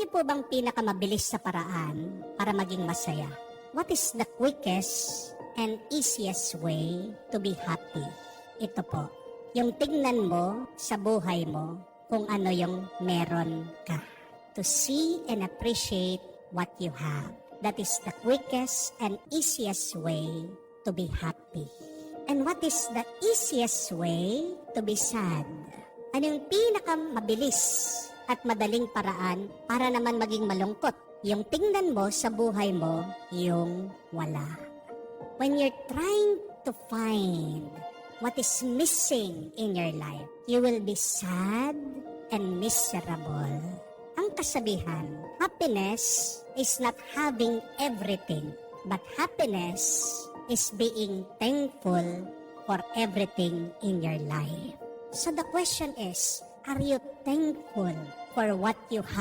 niyo po bang pinakamabilis sa paraan para maging masaya? What is the quickest and easiest way to be happy? Ito po, yung tingnan mo sa buhay mo kung ano yung meron ka. To see and appreciate what you have. That is the quickest and easiest way to be happy. And what is the easiest way to be sad? Ano yung pinakamabilis at madaling paraan para naman maging malungkot? Yung tingnan mo sa buhay mo, yung wala. When you're trying to find what is missing in your life, you will be sad and miserable. Ang kasabihan, happiness is not having everything, but happiness is being thankful for everything in your life. So the question is, are you thankful for what you have?